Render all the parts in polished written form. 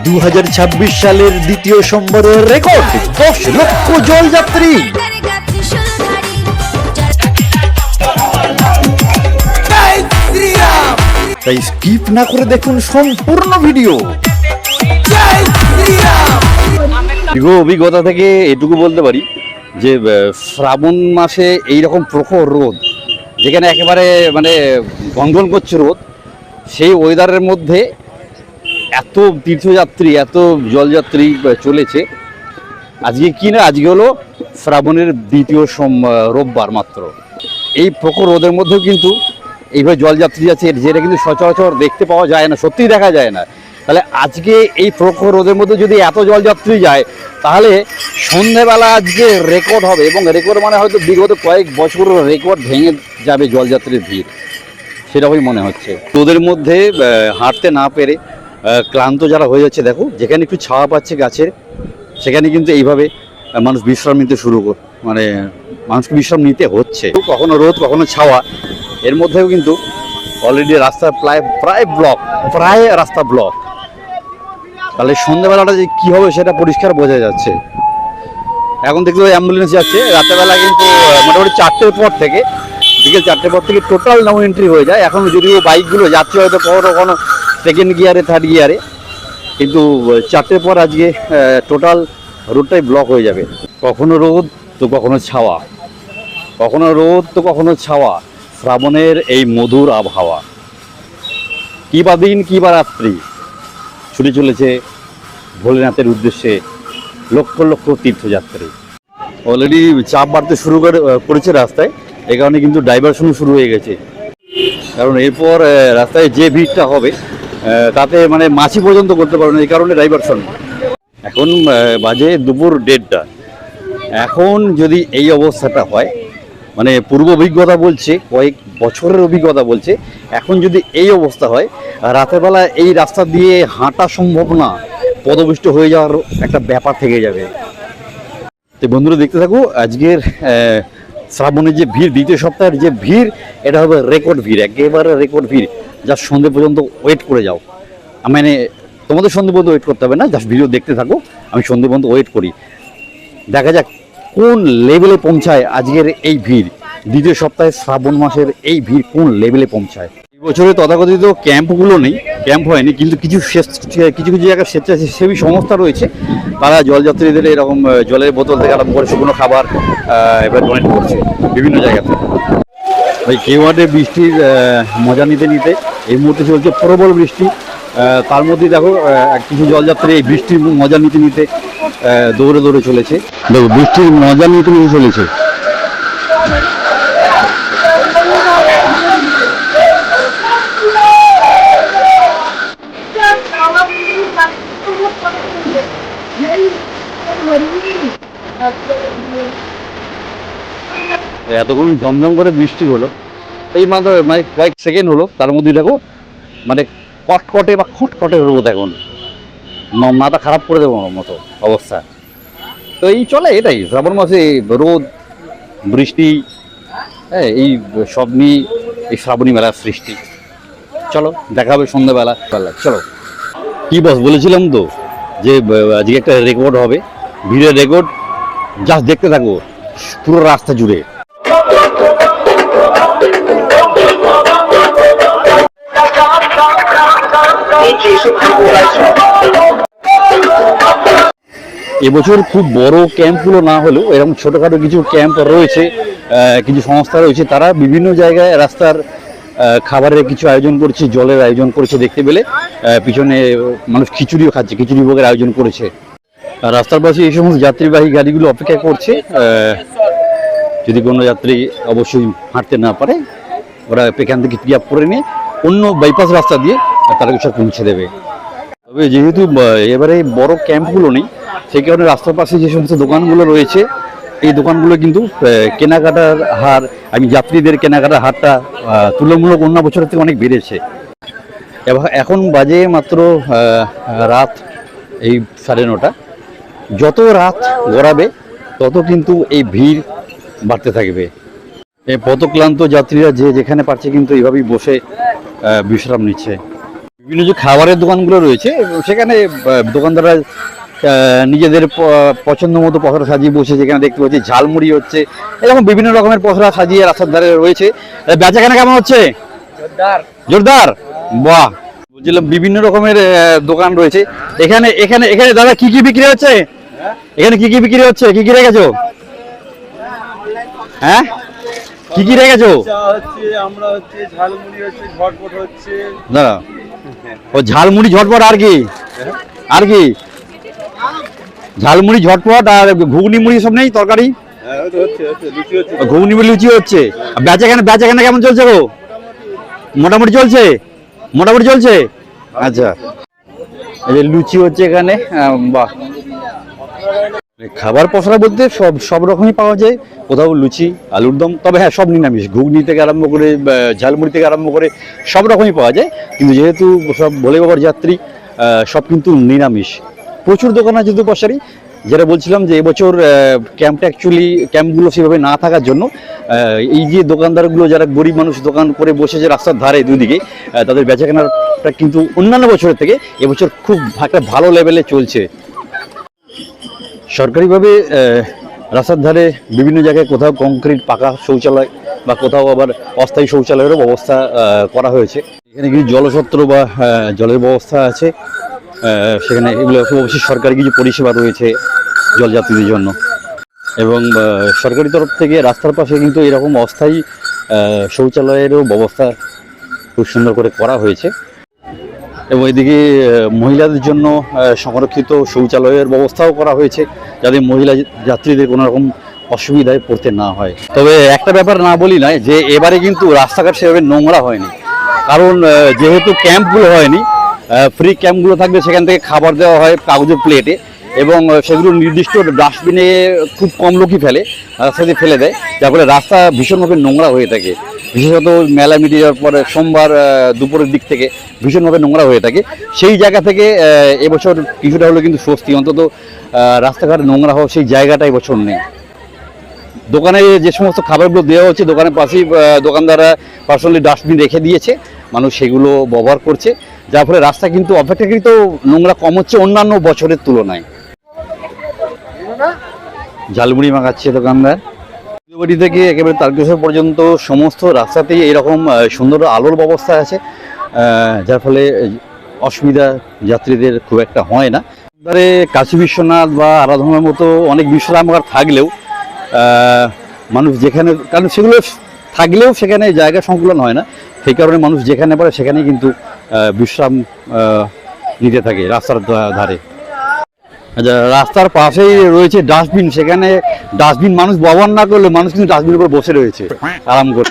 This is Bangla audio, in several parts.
2026 সালের দ্বিতীয় সোমবারের রেকর্ড 10 লক্ষ জলযাত্রী। তাই স্কিপ না করে দেখুন সম্পূর্ণ ভিডিও। অভিজ্ঞতা থেকে এটুকু বলতে পারি যে শ্রাবণ মাসে এইরকম প্রখর রোদ, যেখানে একেবারে মানে গনগন করছে রোদ, সেই ওয়েদারের মধ্যে এত তীর্থযাত্রী, এত জলযাত্রী চলেছে। আজকে কি না, আজকে হলো শ্রাবণের দ্বিতীয় রোববার মাত্র। এই প্রখর রোদের মধ্যেও কিন্তু এইভাবে জলযাত্রী আছে, যেটা কিন্তু সচরাচর দেখতে পাওয়া যায় না, সত্যিই দেখা যায় না। তাহলে আজকে এই প্রখর রোদের মধ্যে যদি এত জলযাত্রী যায়, তাহলে সন্ধ্যেবেলা আজকে রেকর্ড হবে, এবং রেকর্ড মানে হয়তো বিগত কয়েক বছরের রেকর্ড ভেঙে যাবে জলযাত্রীর ভিড়, সেরকমই মনে হচ্ছে। রোদের মধ্যে হাঁটতে না পেরে ক্লান্ত যারা হয়ে যাচ্ছে, দেখো যেখানে একটু ছাওয়া পাচ্ছে গাছের, সেখানে কিন্তু এইভাবে মানুষ বিশ্রাম নিতে মানে মানুষকে বিশ্রাম নিতে হচ্ছে। কখনো রোদ কখনো ছাওয়া, এর মধ্যেও কিন্তু অলরেডি রাস্তা প্রায় রাস্তা ব্লক। তাহলে সন্ধ্যাবেলাটা যে কী হবে সেটা পরিষ্কার বোঝা যাচ্ছে। এখন দেখতে পাই অ্যাম্বুলেন্স যাচ্ছে, রাতেরবেলা কিন্তু মোটামুটি 4টের পর থেকে, বিকেল 4টের পর থেকে টোটাল নো এন্ট্রি হয়ে যায়। এখন যদিও বাইকগুলো যাচ্ছে হয়তো কখনো সেকেন্ড গিয়ারে, থার্ড গিয়ারে, কিন্তু 4টের পর আজকে টোটাল রোডটাই ব্লক হয়ে যাবে। কখনো রোদ তো কখনো ছাওয়া, কখনো রোদ তো কখনো ছাওয়া, শ্রাবণের এই মধুর আবহাওয়া। কী বা দিন কী বা রাত্রি, ছুটে চলেছে ভোলেনাথের উদ্দেশ্যে লক্ষ লক্ষ তীর্থযাত্রী। অলরেডি চাপ বাড়তে শুরু করেছে রাস্তায়, এই কারণে কিন্তু ডাইভারশনও শুরু হয়ে গেছে। কারণ এরপর রাস্তায় যে ভিড়টা হবে তাতে মানে মাছি পর্যন্ত করতে পারবে না, এই কারণে ডাইভারশন। এখন বাজে দুপুর 1:30। এখন যদি এই অবস্থাটা হয়, মানে পূর্ব অভিজ্ঞতা বলছে, কয়েক বছরের অভিজ্ঞতা বলছে, এখন যদি এই অবস্থা হয়, রাতের বেলা এই রাস্তা দিয়ে হাঁটা সম্ভব না, পদপিষ্ট হয়ে যাওয়ার একটা ব্যাপার থেকে যাবে। তো বন্ধুরা দেখতে থাকো আজকের শ্রাবণের যে ভিড়, দ্বিতীয় সপ্তাহের যে ভিড়, এটা হবে রেকর্ড ভিড়, একেবারে রেকর্ড ভিড়। জাস্ট সন্ধ্যে পর্যন্ত ওয়েট করে যাও, মানে তোমাদের সন্ধ্যে পর্যন্ত ওয়েট করতে হবে না, জাস্ট ভিডিও দেখতে থাকো, আমি সন্ধ্যে পর্যন্ত ওয়েট করি। দেখা যাক কোন লেভেলে পৌঁছায় আজকের এই ভিড়, দ্বিতীয় সপ্তাহে শ্রাবণ মাসের এই ভিড় কোন লেভেলে পৌঁছায়। এই বছরে তথাকথিত ক্যাম্পগুলো নেই, ক্যাম্প হয়নি, কিন্তু কিছু কিছু জায়গায় স্বেচ্ছাসেবী সংস্থা রয়েছে, তারা জলযাত্রীদের এরকম জলের বোতল থেকে আরম্ভ করে শুকনো খাবার এবার ডোনেট করছে বিভিন্ন জায়গাতে। ওই কেওয়ার্ডে বৃষ্টির মজা নিতে নিতে এই মুহূর্তে চলছে প্রবল বৃষ্টি, তার মধ্যে দেখো কিছু জলযাত্রী এই বৃষ্টির মজা নিতে নিতে দৌড়ে দৌড়ে চলেছে। দেখো বৃষ্টির মজা নিতে নিতে চলেছে। এতক্ষণ ঝমঝম করে বৃষ্টি হলো, এই মাত্র মানে কয়েক সেকেন্ড হলো, তার মধ্যে দেখো মানে কটকটে বা খটকটে রোদ, এখন মাথা খারাপ করে দেবো মতো অবস্থা। তো এই চলে, এটাই শ্রাবণ মাসে রোদ বৃষ্টি, হ্যাঁ, এই সব নিয়ে এই শ্রাবণী মেলার সৃষ্টি। চলো দেখা হবে সন্ধ্যাবেলা। চলো, কি বস বলেছিলাম তো যে আজকে একটা রেকর্ড হবে, ভিড়ের রেকর্ড। জাস্ট দেখতে থাকো পুরো রাস্তা জুড়ে। এবছর খুব বড় ক্যাম্পগুলো না হলেও এরকম ছোটোখাটো কিছু ক্যাম্প রয়েছে, কিছু সংস্থা রয়েছে, তারা বিভিন্ন জায়গায় রাস্তার খাবারের কিছু আয়োজন করছে, জলের আয়োজন করেছে। দেখতে পেলে পিছনে মানুষ খিচুড়িও খাচ্ছে, খিচুড়ি ভোগের আয়োজন করেছে। রাস্তার পাশে এই সমস্ত যাত্রীবাহী গাড়িগুলো অপেক্ষা করছে, যদি কোনো যাত্রী অবশ্যই হাঁটতে না পারে, ওরা এখান থেকে পিক আপ করে নিয়ে অন্য বাইপাস রাস্তা দিয়ে তারকেশ্বর পৌঁছে দেবে। তবে যেহেতু এবারে বড় ক্যাম্পগুলো নেই, সেই কারণে রাস্তার পাশে যে সমস্ত দোকানগুলো রয়েছে, এই দোকানগুলো কিন্তু কেনাকাটার হার, যাত্রীদের কেনাকাটার হারটা তুলনামূলক অন্য বছরের থেকে অনেক বেড়েছে। এখন বাজে মাত্র রাত এই 9:30। যত রাত গড়াবে তত কিন্তু এই ভিড় বাড়তে থাকবে। এই পথক্লান্ত যাত্রীরা যে যেখানে পারছে কিন্তু এইভাবেই বসে বিশ্রাম নিচ্ছে। বিভিন্ন যে খাবারের দোকানগুলো রয়েছে সেখানে দোকানদাররা নিজেদের পছন্দ মতো পসরা সাজিয়ে বসে, যেখানে দেখতে পাচ্ছি ঝালমুড়ি হচ্ছে, এরকম বিভিন্ন রকমের পসরা সাজিয়ে রাস্তার ধারে রয়েছে। বেচাকেনা কেমন হচ্ছে? জোরদার। বাহ, বলছিলাম বিভিন্ন রকমের দোকান রয়েছে এখানে। এখানে এখানে দাদা কি কি বিক্রি হচ্ছে? এখানে কি কি বিক্রি হচ্ছে? কি কি রেখেছো? হ্যাঁ, কি কি রেখেছো? আমরা হচ্ছে ঝালমুড়ি হচ্ছে, ঝটপট হচ্ছে। দাদা ও ঝালমুড়ি ঝটপট, আর কি আর কি? ঝালমুড়ি ঝটপট আর ঘুগনি মুড়ি সব নেই তরকারি? ঘুগনি মুড়ি লুচি হচ্ছে। বেচাকেনা কেমন চলছে গো? মোটামুটি চলছে, মোটামুটি চলছে। আচ্ছা, এই যে লুচি হচ্ছে এখানে। বাহ, খাবার পসরা বলতে সব রকমই পাওয়া যায়। কোথাও লুচি, আলুর দম, তবে হ্যাঁ সব নিরামিষ। ঘুগনি থেকে আরম্ভ করে ঝালমুড়ি থেকে আরম্ভ করে সব রকমই পাওয়া যায়, কিন্তু যেহেতু সব ভোলে বাবার যাত্রী, সব কিন্তু নিরামিষ। প্রচুর দোকান আছে দুপাশারই। যেটা বলছিলাম যে এবছর ক্যাম্পগুলো সেভাবে না থাকার জন্য এই যে দোকানদারগুলো যারা গরিব মানুষ দোকান করে বসেছে রাস্তার ধারে দুদিকে, তাদের বেচাকেনাটা কিন্তু অন্যান্য বছরের থেকে এবছর খুব একটা ভালো লেভেলে চলছে। সরকারিভাবে রাস্তার ধারে বিভিন্ন জায়গায় কোথাও কংক্রিট পাকা শৌচালয় বা কোথাও আবার অস্থায়ী শৌচালয়েরও ব্যবস্থা করা হয়েছে। এখানে কিছু জলছত্র বা জলের ব্যবস্থা আছে। সেখানে এগুলো অবশ্যই সরকারি কিছু পরিষেবা রয়েছে জলযাত্রীদের জন্য। এবং সরকারি তরফ থেকে রাস্তার পাশে কিন্তু এরকম অস্থায়ী শৌচালয়েরও ব্যবস্থা খুব সুন্দর করে করা হয়েছে। এবং এদিকে মহিলাদের জন্য সংরক্ষিত শৌচালয়ের ব্যবস্থাও করা হয়েছে, যাতে মহিলা যাত্রীদের কোনো রকম অসুবিধায় পড়তে না হয়। তবে একটা ব্যাপার না বলি না, যে এবারে কিন্তু রাস্তাঘাট সেভাবে নোংরা হয়নি। কারণ যেহেতু ক্যাম্পগুলো হয়নি, ফ্রি ক্যাম্পগুলো থাকবে, সেখান থেকে খাবার দেওয়া হয় কাগজের প্লেটে, এবং সেগুলো নির্দিষ্ট ডাস্টবিনে খুব কম লোকই ফেলে, রাস্তা দিয়ে ফেলে দেয়, যার ফলে রাস্তা ভীষণভাবে নোংরা হয়ে থাকে। বিশেষত মেলা মিটে যাওয়ার পরে সোমবার দুপুরের দিক থেকে ভীষণভাবে নোংরা হয়ে থাকে। সেই জায়গা থেকে এবছর কিছুটা হলেও কিন্তু স্বস্তি, অন্তত রাস্তাঘাট নোংরা হওয়া সেই জায়গাটা এবছর নেই। দোকানে যে সমস্ত খাবারগুলো দেওয়া হচ্ছে, দোকানের পাশেই দোকানদাররা পার্সোনালি ডাস্টবিন রেখে দিয়েছে, মানুষ সেগুলো ব্যবহার করছে, যার ফলে রাস্তা কিন্তু অপেক্ষাকৃত নোংরা কম হচ্ছে অন্যান্য বছরের তুলনায়। ঝালমুড়ি মাখাচ্ছে দোকানদার। বাড়ি থেকে একেবারে তারকেশ্বর পর্যন্ত সমস্ত রাস্তাতেই এরকম সুন্দর আলোর ব্যবস্থা আছে, যার ফলে অসুবিধা যাত্রীদের খুব একটা হয় না। এবারে কাশী বিশ্বনাথ বা আরাধনার মতো অনেক বিশ্রামাগার থাকলেও মানুষ যেখানে, কারণ সেগুলো থাকলেও সেখানে জায়গা সংকুলন হয় না, সেই কারণে মানুষ যেখানে পারে সেখানেই কিন্তু বিশ্রাম নিতে থাকে রাস্তার ধারে। আচ্ছা, রাস্তার পাশেই রয়েছে ডাস্টবিন, সেখানে ডাস্টবিন মানুষ ব্যবহার না করলে মানুষ কিন্তু ডাস্টবিনের উপর বসে রয়েছে আরাম করে।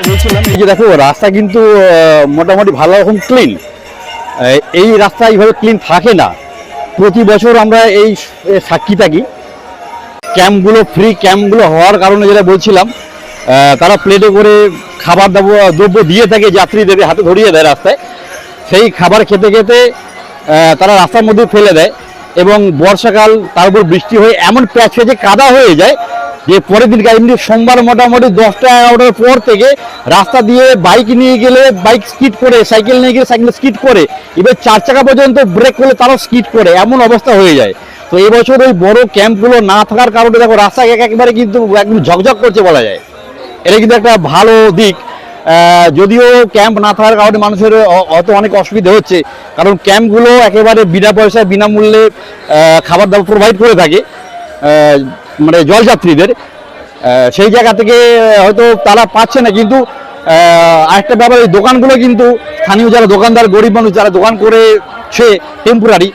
বলছিলাম এই যে দেখো, রাস্তা কিন্তু মোটামুটি ভালো রকম ক্লিন। এই রাস্তা এইভাবে ক্লিন থাকে না, প্রতি বছর আমরা এই সাক্ষী থাকি। ক্যাম্পগুলো, ফ্রি ক্যাম্পগুলো হওয়ার কারণে যেটা বলছিলাম, তারা প্লেটে করে খাবার দ্রব্য দিয়ে থাকে যাত্রীদের, হাতে ধরিয়ে দেয় রাস্তায়। সেই খাবার খেতে খেতে তারা রাস্তার মধ্যে ফেলে দেয়, এবং বর্ষাকাল তার উপর বৃষ্টি হয়ে এমন প্যাচ হয়েছে কাদা হয়ে যায় যে পরের দিন এমনি সোমবার মোটামুটি 10টা-11টার পর থেকে রাস্তা দিয়ে বাইক নিয়ে গেলে বাইক স্কিড করে, সাইকেল নিয়ে গেলে সাইকেল স্কিড করে, এবার 4 চাকা পর্যন্ত ব্রেক করলে তারাও স্কিড করে, এমন অবস্থা হয়ে যায়। তো এবছর ওই বড় ক্যাম্পগুলো না থাকার কারণে দেখো রাস্তা একেবারে কিন্তু একদম ঝকঝক করছে বলা যায়। এটা কিন্তু একটা ভালো দিক। যদিও ক্যাম্প না থাকার কারণে মানুষের হয়তো অনেক অসুবিধা হচ্ছে, কারণ ক্যাম্পগুলো একেবারে বিনা পয়সায় বিনামূল্যে খাবার দাবার প্রোভাইড করে থাকে মানে জলযাত্রীদের। সেই জায়গা থেকে হয়তো তারা পাচ্ছে না, কিন্তু আরেকটা ব্যাপার, এই দোকানগুলো কিন্তু স্থানীয় যারা দোকানদার, গরিব মানুষ যারা দোকান করেছে টেম্পোরারি,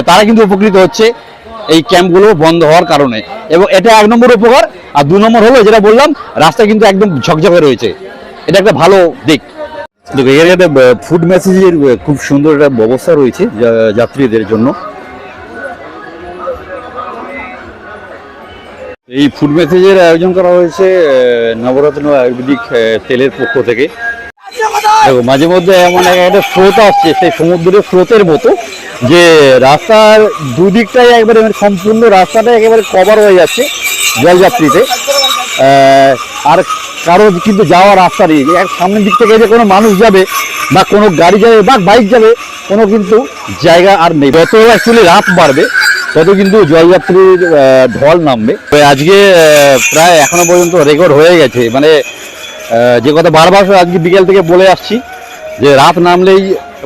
তারা কিন্তু উপকৃত হচ্ছে এই ক্যাম্পগুলো বন্ধ হওয়ার কারণে। এবং এটা 1 নম্বর উপকার। আর 2 নম্বর হলো যেটা বললাম, রাস্তা কিন্তু একদম ঝকঝকে রয়েছে, এটা একটা ভালো দিক। দেখো এর একটা ফুড মেসেজের খুব সুন্দর একটা ব্যবস্থা রয়েছে যাত্রীদের জন্য। এই ফুড মেসেজের আয়োজন করা হয়েছে নবরত্ন আয়ুর্বেদিক তেলের পক্ষ থেকে। দেখো মাঝে মধ্যে এমন একটা স্রোত আসছে, সেই সমুদ্রের স্রোতের মতো, যে রাস্তার দুদিকটাই একবারে মানে সম্পূর্ণ রাস্তাটা একেবারে কভার হয়ে যাচ্ছে জলযাত্রীতে। আর কারো কিন্তু যাওয়ার রাস্তা নেই, এক সামনের দিক থেকে যে কোনো মানুষ যাবে বা কোনো গাড়ি যাবে বা বাইক যাবে, কোনো কিন্তু জায়গা আর নেই। যত অ্যাকচুয়ালি রাত বাড়বে তত কিন্তু জলযাত্রীর ঢল নামবে। তো আজকে প্রায় এখনো পর্যন্ত রেকর্ড হয়ে গেছে, মানে যে কথা বারবার আজকে বিকেল থেকে বলে আসছি, যে রাত নামলেই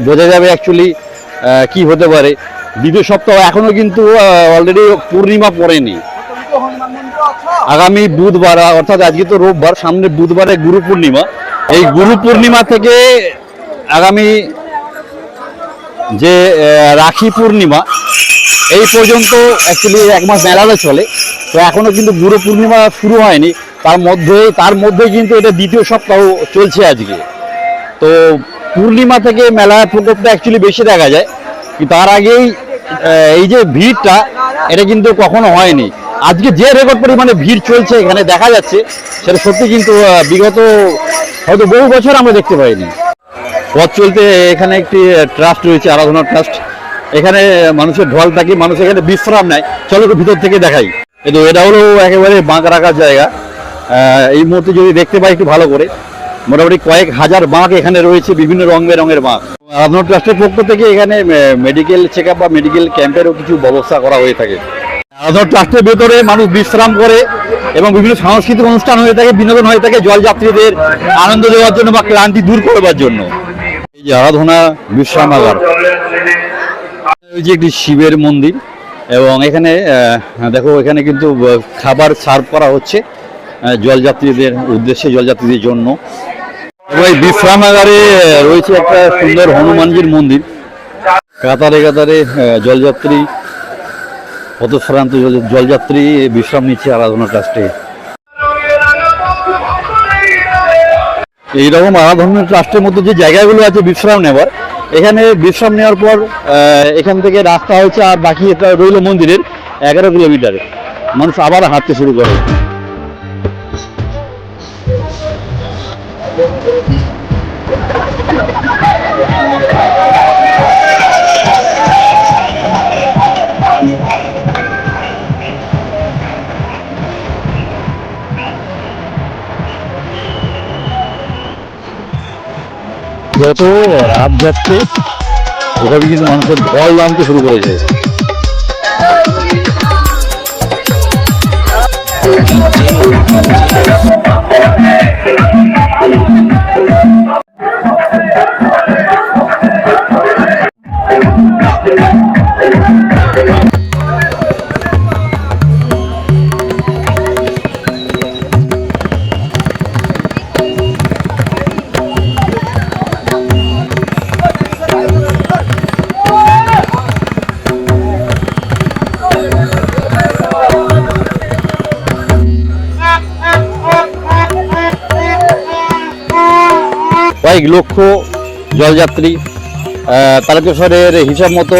বোঝা যাবে অ্যাকচুয়ালি কি হতে পারে। দ্বিতীয় সপ্তাহ এখনো কিন্তু অলরেডি পূর্ণিমা পড়েনি। আগামী বুধবার, অর্থাৎ আজকে তো রোববার, সামনে বুধবারে গুরু পূর্ণিমা। এই গুরু পূর্ণিমা থেকে আগামী যে রাখি পূর্ণিমা এই পর্যন্ত অ্যাকচুয়ালি এক মাস মেলাটা চলে। তো এখনো কিন্তু গুরু পূর্ণিমা শুরু হয়নি, তার মধ্যে কিন্তু এটা দ্বিতীয় সপ্তাহ চলছে আজকে। তো পূর্ণিমা থেকে মেলার প্রকোপটা অ্যাকচুয়ালি বেশি দেখা যায়, তার আগেই এই যে ভিড়টা, এটা কিন্তু কখনো হয়নি। আজকে যে রেকর্ড পরিমাণে ভিড় চলছে এখানে দেখা যাচ্ছে, সেটা সত্যি কিন্তু বিগত হয়তো বহু বছর আমরা দেখতে পাইনি। পথ চলতে এখানে একটি ট্রাস্ট রয়েছে, আরাধনা ট্রাস্ট। এখানে মানুষের ঢল থাকে, মানুষ এখানে বিশ্রাম নেয়। চলো তো ভিতর থেকে দেখাই। কিন্তু এটা হলো একেবারে বাঁক রাখার জায়গা। এই মুহূর্তে যদি দেখতে পাই একটু ভালো করে, মোটামুটি কয়েক হাজার বাঁক এখানে রয়েছে, বিভিন্ন রং বেরঙের বাঁক। আরাধনা ট্রাস্টের পক্ষ থেকে এখানে মেডিকেল চেক আপ বা মেডিকেল ক্যাম্পেরও কিছু ব্যবস্থা করা হয়ে থাকে। আরাধনা ট্রাস্টের ভেতরে মানুষ বিশ্রাম করে এবং বিভিন্ন সাংস্কৃতিক অনুষ্ঠান হয়ে থাকে, বিনোদন হয়ে থাকে জলযাত্রীদের আনন্দ দেওয়ার জন্য বা ক্লান্তি দূর করবার জন্য। এই যে আরাধনা বিশ্রামাগার, ওই যে একটি শিবের মন্দির, এবং এখানে দেখো এখানে কিন্তু খাবার সার্ভ করা হচ্ছে জলযাত্রীদের উদ্দেশ্যে, জলযাত্রীদের জন্য। এবং এই বিশ্রামাগারে রয়েছে একটা সুন্দর হনুমানজির মন্দির। কাতারে কাতারে জলযাত্রী, পথশ্রান্ত জলযাত্রী বিশ্রাম নিচ্ছে আরাধনা ট্রাস্টে। এইরকম আরাধনা ট্রাস্টের মধ্যে যে জায়গাগুলো আছে বিশ্রাম নেওয়ার, এখানে বিশ্রাম নেওয়ার পর এখান থেকে রাস্তা হচ্ছে, আর বাকি এটা রইল মন্দিরের 11 কিলোমিটার, মানুষ আবার হাঁটতে শুরু করে। যত রাত যাচ্ছে ওভাবে কিন্তু মানুষের ঢল নামতে শুরু করেছে। কয়েক লক্ষ জলযাত্রী, তারকেশ্বরের হিসাব মতো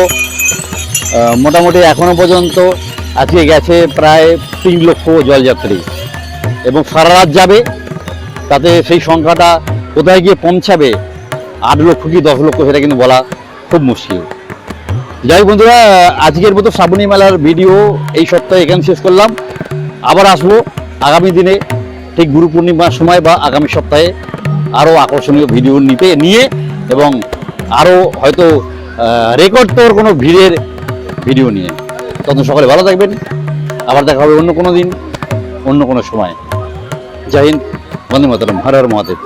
মোটামুটি এখনো পর্যন্ত আজকে গেছে প্রায় 3 লক্ষ জলযাত্রী, এবং সারা রাত যাবে। তাতে সেই সংখ্যাটা কোথায় গিয়ে পৌঁছাবে, 8 লক্ষ কি 10 লক্ষ, সেটা কিন্তু বলা খুব মুশকিল। যাই হোক বন্ধুরা, আজকের মতো শ্রাবণী মেলার ভিডিও এই সপ্তাহে এখানে শেষ করলাম। আবার আসবো আগামী দিনে ঠিক গুরু পূর্ণিমার সময় বা আগামী সপ্তাহে আরও আকর্ষণীয় ভিডিও নিয়ে এবং আরও হয়তো রেকর্ড তোর কোনো ভিড়ের ভিডিও নিয়ে। তত সকলে ভালো থাকবেন, আবার দেখা হবে অন্য কোনো দিন, অন্য কোনো সময়। জয় হিন্দ, বন্দে মাতরম, হর হর মহাদেব।